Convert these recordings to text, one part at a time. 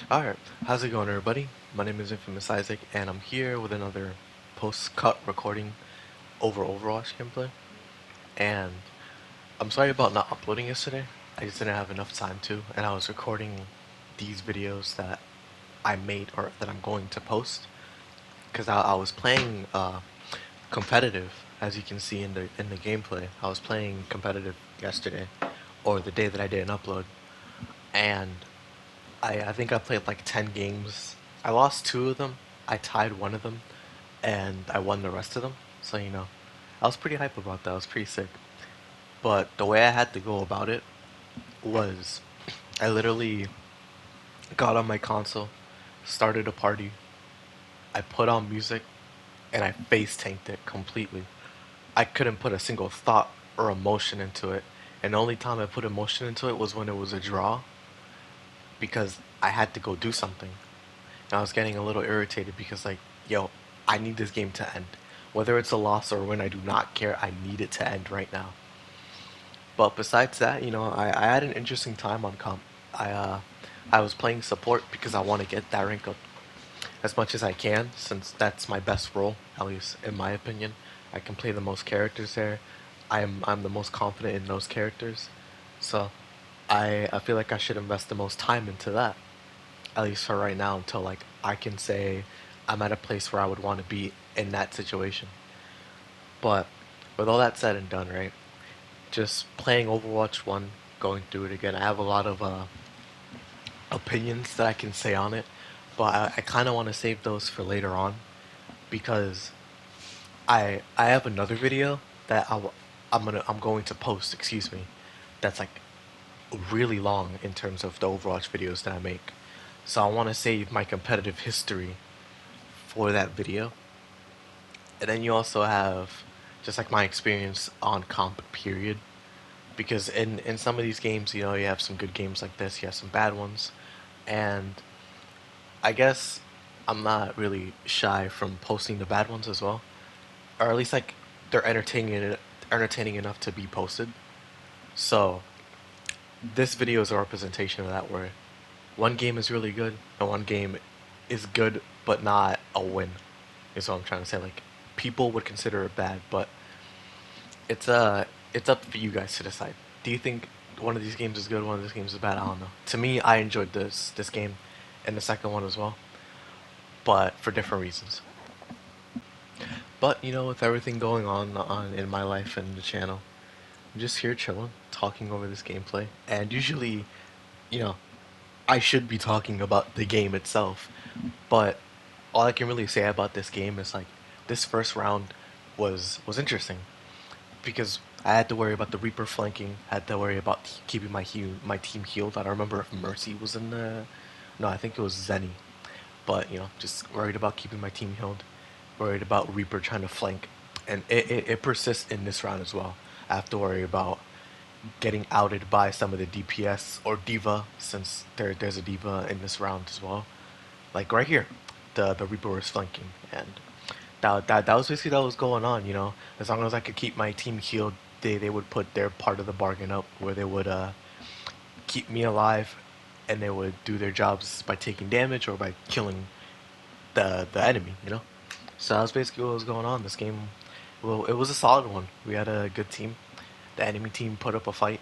Alright, how's it going everybody? My name is Infamous Isaac and I'm here with another post-cut recording over Overwatch gameplay. And I'm sorry about not uploading yesterday. I just didn't have enough time to, and I was recording these videos that I made or that I'm going to post because I was playing competitive, as you can see in the gameplay. I was playing competitive yesterday, or the day that I didn't upload, and I think I played like 10 games. I lost 2 of them, I tied 1 of them, and I won the rest of them. So, I was pretty hype about that. I was pretty sick. But the way I had to go about it was I literally got on my console, started a party, I put on music, and I face tanked it completely. I couldn't put a single thought or emotion into it. And the only time I put emotion into it was when it was a draw because I had to go do something. And I was getting a little irritated because, like, yo, I need this game to end. Whether it's a loss or win, I do not care. I need it to end right now. But besides that, I had an interesting time on comp. I uh, I was playing support because I want to get that rank up as much as I can, since that's my best role, at least in my opinion. I can play the most characters there. I'm the most confident in those characters, so I feel like I should invest the most time into that, at least for right now, until like I can say I'm at a place where I would want to be in that situation. But with all that said and done, right? Just playing Overwatch 1, going through it again, I have a lot of opinions that I can say on it, but I kind of want to save those for later on because I have another video that I'm going to post, excuse me, that's like really long in terms of the Overwatch videos that I make. So I want to save my competitive history for that video. And then you also have just like my experience on comp period, because in some of these games, you have some good games like this, you have some bad ones, and I guess I'm not really shy from posting the bad ones as well, or at least like they're entertaining enough to be posted. So this video is a representation of that, where one game is really good and one game is good but not a win. Is what I'm trying to say. Like, people would consider it bad, but it's it's up for you guys to decide. Do you think one of these games is good, one of these games is bad? I don't know. To me, I enjoyed this game and the second one as well, but for different reasons. But with everything going on in my life and the channel, I'm just here chilling, talking over this gameplay. And usually, you know, I should be talking about the game itself, but all I can really say about this game is like this first round was interesting because I had to worry about the Reaper flanking, had to worry about keeping my team healed. I don't remember if Mercy was in the, no, I think it was Zenny, but just worried about keeping my team healed, worried about Reaper trying to flank, and it persists in this round as well. I have to worry about getting outed by some of the DPS or Diva, since there's a Diva in this round as well. Like right here, the Reaper was flanking, and that was basically that was going on. As long as I could keep my team healed, they would put their part of the bargain up, where they would keep me alive, and they would do their jobs by taking damage or by killing the enemy. So that was basically what was going on this game. Well, it was a solid one. We had a good team. The enemy team put up a fight,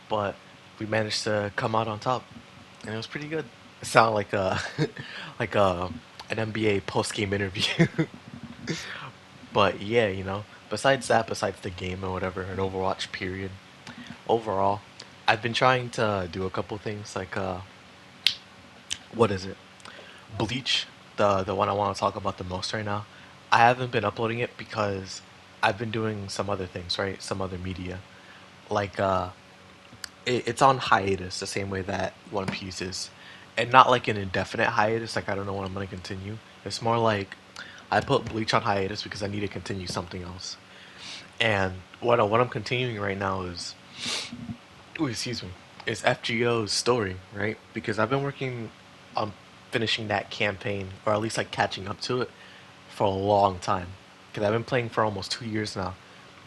but we managed to come out on top, and it was pretty good. It sounded like a like an NBA post game interview. But yeah, besides that, besides the game or whatever, an Overwatch period, overall, I've been trying to do a couple things like what is it? Bleach, the one I want to talk about the most right now. I haven't been uploading it because I've been doing some other things, right? Some other media. Like it's on hiatus the same way that One Piece is. And not like an indefinite hiatus, like I don't know when I'm gonna continue. It's more like I put Bleach on hiatus because I need to continue something else. And what I'm continuing right now is, ooh, excuse me, is FGO's story, right? Because I've been working on finishing that campaign, or at least like catching up to it, for a long time. Because I've been playing for almost 2 years now,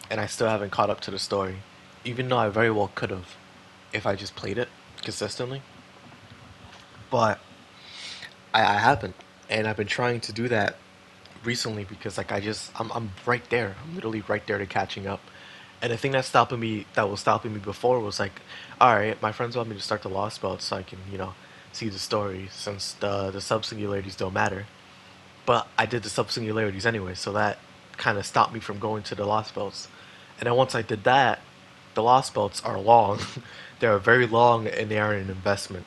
and I still haven't caught up to the story, even though I very well could have if I just played it consistently. But I haven't, and I've been trying to do that recently because like I'm right there. I'm literally right there to catching up. And the thing that was stopping me before was like, all right, my friends want me to start the Lost Belt so I can see the story since the sub singularities don't matter. But I did the sub singularities anyway, so that kind of stopped me from going to the Lost Belts. And then once I did that, the Lost Belts are long. They are very long and they are an investment,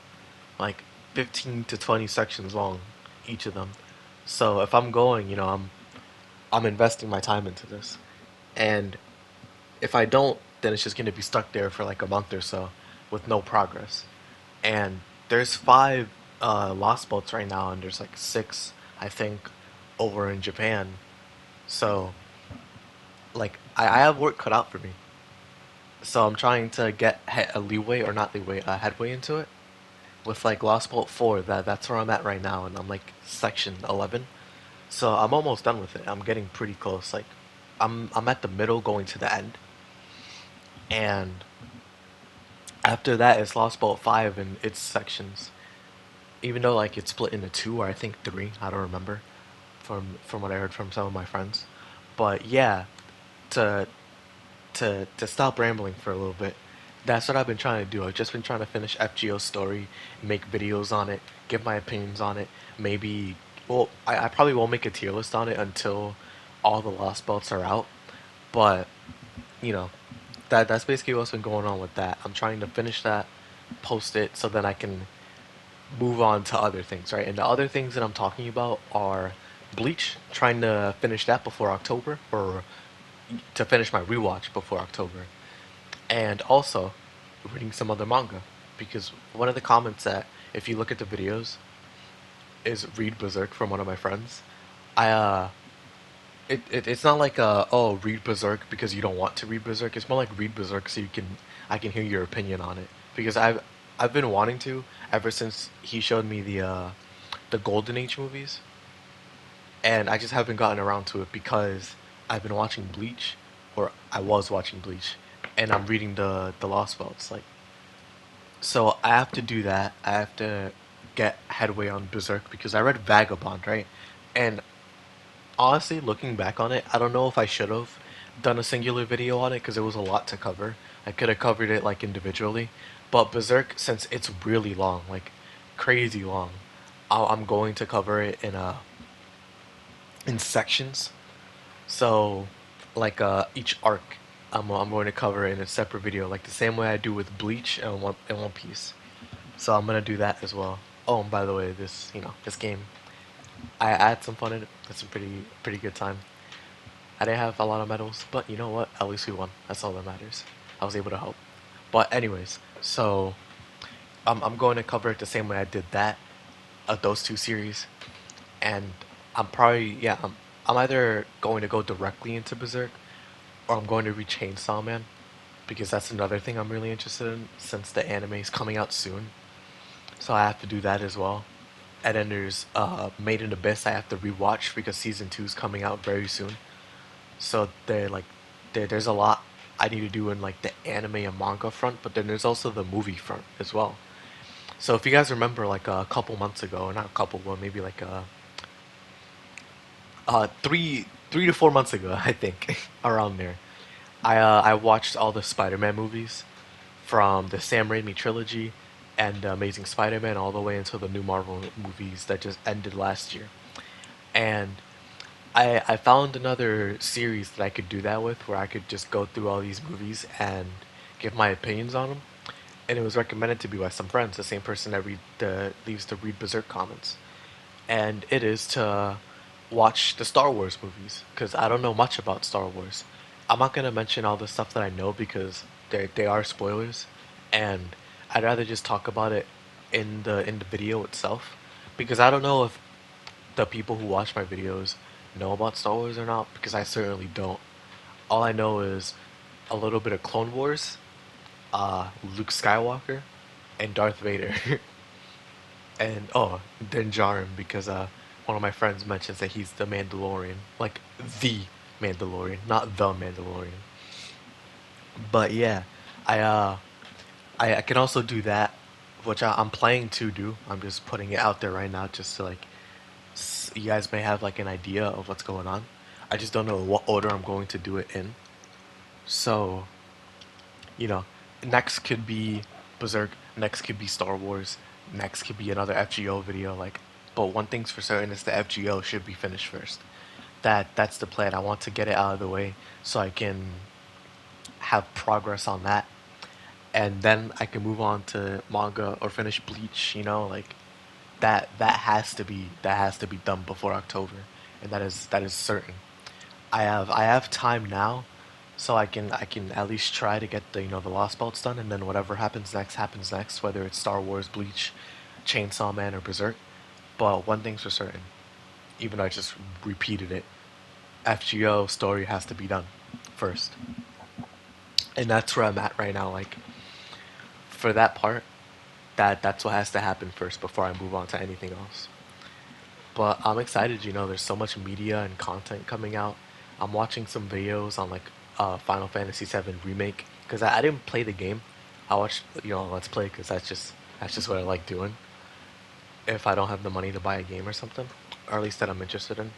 like 15 to 20 sections long, each of them. So if I'm going, I'm investing my time into this, and if I don't, then it's just going to be stuck there for like a month or so with no progress. And there's five lost boats right now, and there's like six, I think, over in Japan. So like I have work cut out for me. So I'm trying to get a leeway or not leeway, a headway into it. With like Lost Boat 4, that's where I'm at right now, and I'm like section 11. So I'm almost done with it. I'm getting pretty close. Like I'm at the middle going to the end. And after that it's Lost Boat 5 in its sections. Even though like it's split into two or I think three, I don't remember from what I heard from some of my friends. But yeah, to to stop rambling for a little bit, that's what I've been trying to do. I've just been trying to finish FGO's story, make videos on it, give my opinions on it. Maybe, well, I probably won't make a tier list on it until all the Lost Belts are out. But you know, that's basically what's been going on with that. I'm trying to finish that, post it, so then I can move on to other things, right? And the other things that I'm talking about are Bleach, trying to finish that before October, or to finish my rewatch before October, and also reading some other manga. Because one of the comments that, if you look at the videos, is read Berserk from one of my friends. I it's not like oh, read Berserk because you don't want to read Berserk. It's more like read Berserk so I can hear your opinion on it, because I've been wanting to ever since he showed me the Golden Age movies, and I just haven't gotten around to it because I've been watching Bleach, or I was watching Bleach, and I'm reading the Lost Belts. Like, so I have to do that. I have to get headway on Berserk because I read Vagabond, right? And honestly, looking back on it, I don't know if I should have done a singular video on it because it was a lot to cover. I could have covered it like individually, but Berserk, since it's really long, like crazy long, I'm going to cover it in sections. So, like each arc, I'm going to cover it in a separate video, like the same way I do with Bleach and One Piece. So I'm gonna do that as well. Oh, and by the way, this game, I had some fun in it. It's a pretty good time. I didn't have a lot of medals, but you know what? At least we won. That's all that matters. I was able to help. But anyways, so I'm going to cover it the same way I did that, those two series, and I'm probably yeah I'm either going to go directly into Berserk or I'm going to read Chainsaw Man because that's another thing I'm really interested in since the anime is coming out soon. So I have to do that as well. And then there's Made in Abyss I have to rewatch because season 2 is coming out very soon. So there's a lot I need to do in like the anime and manga front, but then there's also the movie front as well. So if you guys remember, like a couple months ago, or not a couple, but maybe like 3 to 4 months ago, I think, around there, I watched all the Spider-Man movies from the Sam Raimi trilogy and Amazing Spider-Man all the way until the new Marvel movies that just ended last year. And I found another series that I could do that with, where I could just go through all these movies and give my opinions on them. And it was recommended to me by some friends, the same person that leaves the Read Berserk comments. And it is to watch the Star Wars movies because I don't know much about Star Wars. I'm not gonna mention all the stuff that I know because they are spoilers, and I'd rather just talk about it in the video itself because I don't know if the people who watch my videos know about Star Wars or not, because I certainly don't. All I know is a little bit of Clone Wars, Luke Skywalker, and Darth Vader. And oh, Din Djarin because one of my friends mentions that he's the Mandalorian, like the Mandalorian, not the Mandalorian. But yeah, I I can also do that which I'm planning to do. I'm just putting it out there right now, just to like you guys may have like an idea of what's going on. I just don't know what order I'm going to do it in. So, you know, next could be Berserk, next could be Star Wars, next could be another FGO video. Like, but one thing's for certain is the FGO should be finished first. That's the plan. I want to get it out of the way so I can have progress on that, and then I can move on to manga or finish Bleach. You know, like that has to be done before October, and that is certain. I have time now, so I can at least try to get the Lost Belts done, and then whatever happens next, whether it's Star Wars, Bleach, Chainsaw Man, or Berserk. But one thing's for certain, even though I just repeated it, FGO story has to be done first, and that's where I'm at right now. Like for that part, that's what has to happen first before I move on to anything else. But I'm excited, there's so much media and content coming out. I'm watching some videos on like Final Fantasy VII Remake because I didn't play the game. I watched Let's Play because that's just what I like doing. If I don't have the money to buy a game or something, or at least that I'm interested in,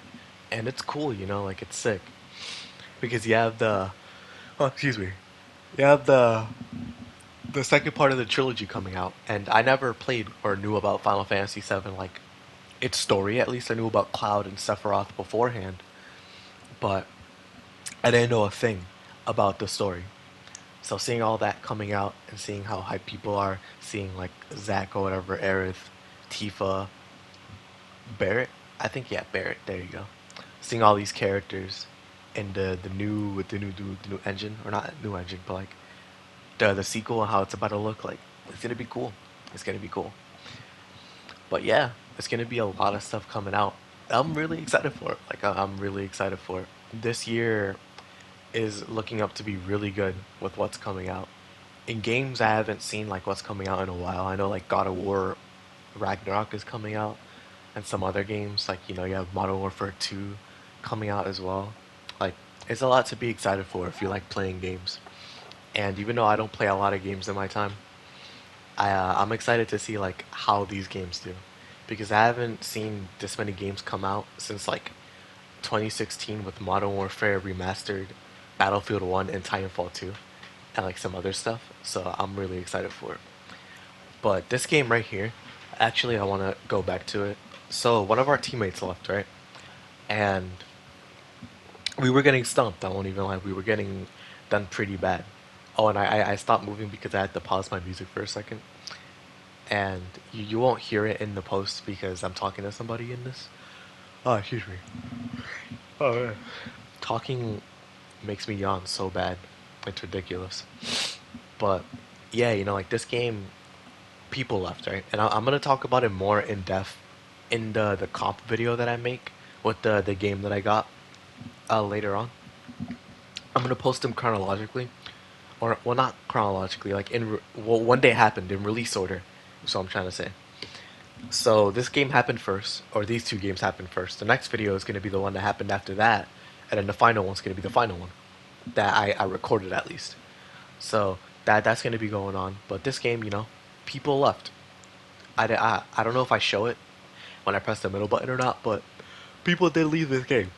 and it's cool, like it's sick because you have excuse me, you have the second part of the trilogy coming out, and I never played or knew about Final Fantasy VII, like its story. At least I knew about Cloud and Sephiroth beforehand, but I didn't know a thing about the story. So seeing all that coming out and seeing how hype people are, seeing like Zack or whatever, Aerith, Tifa, Barrett, I think yeah, Barrett. There you go. Seeing all these characters and the new with the new engine, or not new engine, but like the sequel and how it's about to look like. It's gonna be cool. It's gonna be cool. But yeah, it's gonna be a lot of stuff coming out. I'm really excited for it. Like I'm really excited for it. This year is looking up to be really good with what's coming out. In games, I haven't seen like what's coming out in a while. I know like God of War, Ragnarok is coming out, and some other games like you have Modern Warfare 2 coming out as well. Like it's a lot to be excited for if you like playing games. And even though I don't play a lot of games in my time, I'm excited to see like how these games do, because I haven't seen this many games come out since like 2016 with Modern Warfare Remastered, Battlefield 1, and Titanfall 2, and like some other stuff. So I'm really excited for it. But this game right here, actually, I want to go back to it. So one of our teammates left, right? And we were getting stumped. I won't even lie. We were getting done pretty bad. Oh, and I stopped moving because I had to pause my music for a second. And you won't hear it in the post because I'm talking to somebody in this. Oh, excuse me. Oh, yeah. Talking makes me yawn so bad. It's ridiculous. But yeah, like this game, people left, right? And I'm gonna talk about it more in depth in the comp video that I make with the game that I got later on. I'm gonna post them chronologically, or well, not chronologically, like well, one day happened in release order. So I'm trying to say. So this game happened first, or these two games happened first. The next video is gonna be the one that happened after that, and then the final one's gonna be the final one that I recorded at least. So that's gonna be going on. But this game, people left. I don't know if I show it when I press the middle button or not, but people did leave this game.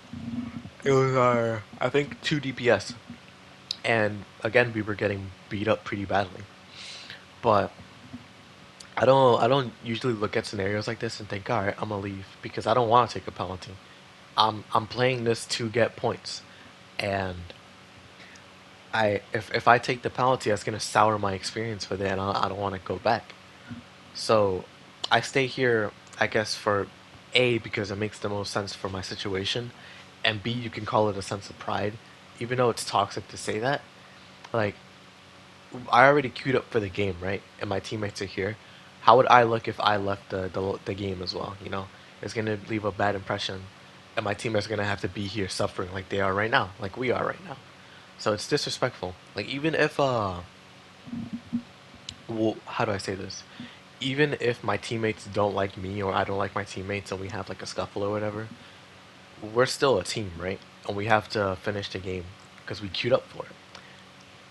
It was I think 2 DPS, and again we were getting beat up pretty badly. But I don't usually look at scenarios like this and think, all right, I'm gonna leave because I don't want to take a penalty. I'm playing this to get points, and if I take the penalty, that's gonna sour my experience with it, and I don't want to go back. So I stay here, I guess, for A, because it makes the most sense for my situation, and B, you can call it a sense of pride, even though it's toxic to say that. Like, I already queued up for the game, right? And my teammates are here. How would I look if I left the game as well? It's gonna leave a bad impression, and my teammates are gonna have to be here suffering like they are right now, like we are right now. So it's disrespectful. Like even if well, how do I say this? Even if my teammates don't like me or I don't like my teammates and we have like a scuffle or whatever, we're still a team, right? And we have to finish the game because we queued up for it.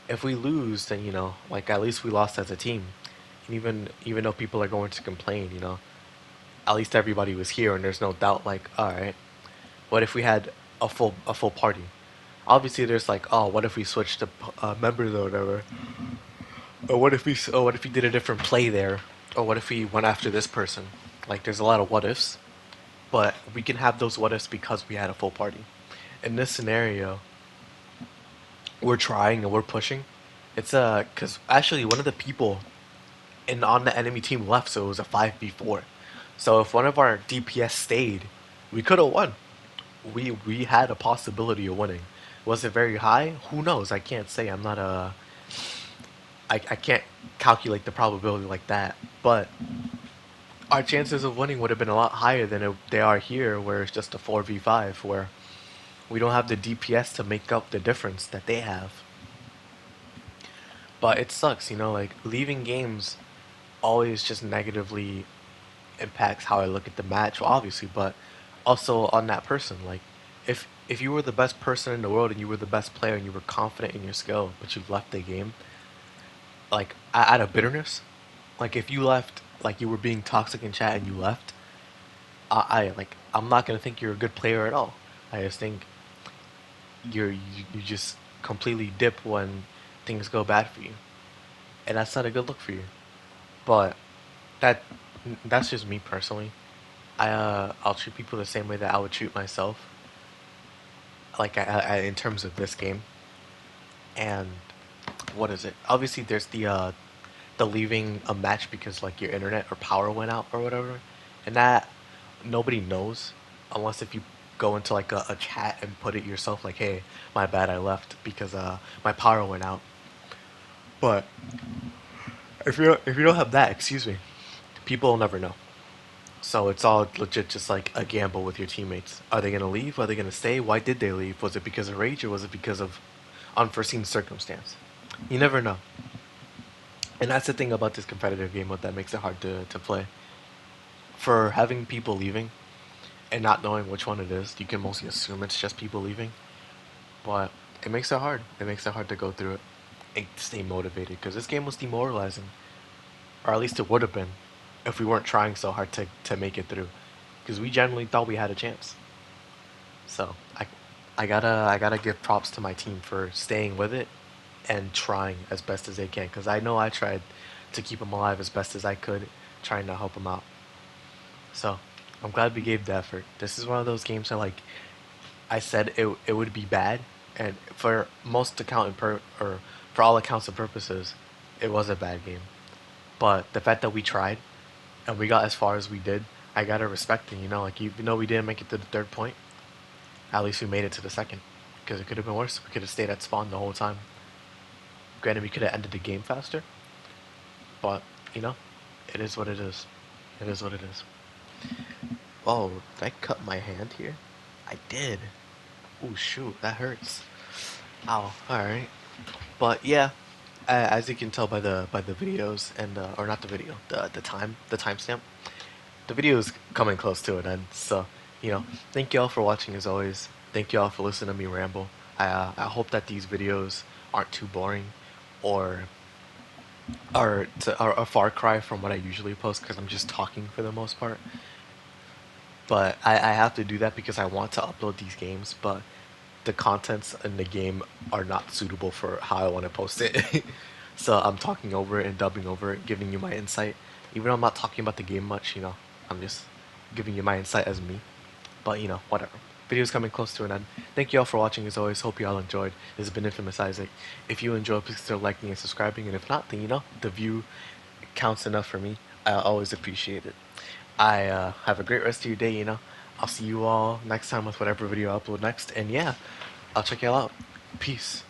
If we lose, then like at least we lost as a team. And even though people are going to complain, at least everybody was here, and there's no doubt. Like, all right, what if we had a full party? Obviously, there's like, oh, what if we switched to members or whatever? Or what if we did a different play there? Or what if we went after this person? Like, there's a lot of what ifs, but we can have those what ifs because we had a full party. In this scenario, we're trying and we're pushing. It's because actually one of the people on the enemy team left, so it was a 5v4. So if one of our DPS stayed, we could have won. We had a possibility of winning. Was it very high? Who knows? I can't say. I'm not a. I can't calculate the probability like that. But our chances of winning would have been a lot higher than they are here, where it's just a 4v5, where we don't have the DPS to make up the difference that they have. But it sucks, like leaving games always just negatively impacts how I look at the match, well, obviously, but also on that person. Like, if you were the best person in the world and you were the best player and you were confident in your skill, but you left the game, like out of bitterness, like if you left, like you were being toxic in chat and you left, I'm not gonna think you're a good player at all. I just think you just completely dip when things go bad for you, and that's not a good look for you. But that that's just me personally. I'll treat people the same way that I would treat myself. Like in terms of this game, and what is it? Obviously, there's the leaving a match because like your internet or power went out or whatever, and that nobody knows unless if you go into like a chat and put it yourself like, hey, my bad, I left because my power went out. But if you don't have that, excuse me, people will never know. So it's all legit just like a gamble with your teammates. Are they gonna leave? Are they gonna stay? Why did they leave? Was it because of rage or was it because of unforeseen circumstance? You never know. And that's the thing about this competitive game that makes it hard to play. For having people leaving and not knowing which one it is, you can mostly assume it's just people leaving. But it makes it hard. It makes it hard to go through it and stay motivated because this game was demoralizing. Or at least it would have been if we weren't trying so hard to make it through. Because we genuinely thought we had a chance. So I gotta give props to my team for staying with it and trying as best as they can. Because I know I tried to keep them alive as best as I could, trying to help them out. So I'm glad we gave the effort. This is one of those games that like I said it would be bad, and for most account and or for all accounts and purposes, it was a bad game. But the fact that we tried and we got as far as we did, I gotta respect it. Like even though we didn't make it to the third point, at least we made it to the second. Because it could have been worse. We could have stayed at spawn the whole time. Granted, we could have ended the game faster, but it is what it is. It is what it is. Oh, did I cut my hand here? I did. Oh shoot, that hurts. Ow. All right. But yeah, as you can tell by the videos and or not the video, the timestamp, the video is coming close to an end. So thank you all for watching as always. Thank you all for listening to me ramble. I hope that these videos aren't too boring, or are a far cry from what I usually post because I'm just talking for the most part. But I have to do that because I want to upload these games, but the contents in the game are not suitable for how I want to post it. So I'm talking over it and dubbing over it, giving you my insight. Even though I'm not talking about the game much, I'm just giving you my insight as me. But whatever. Video's coming close to an end. Thank you all for watching as always. Hope you all enjoyed. This has been Infamous Isaac. If you enjoyed, please consider liking and subscribing. And if not, then the view counts enough for me. I always appreciate it. I have a great rest of your day. I'll see you all next time with whatever video I upload next. And yeah, I'll check y'all out. Peace.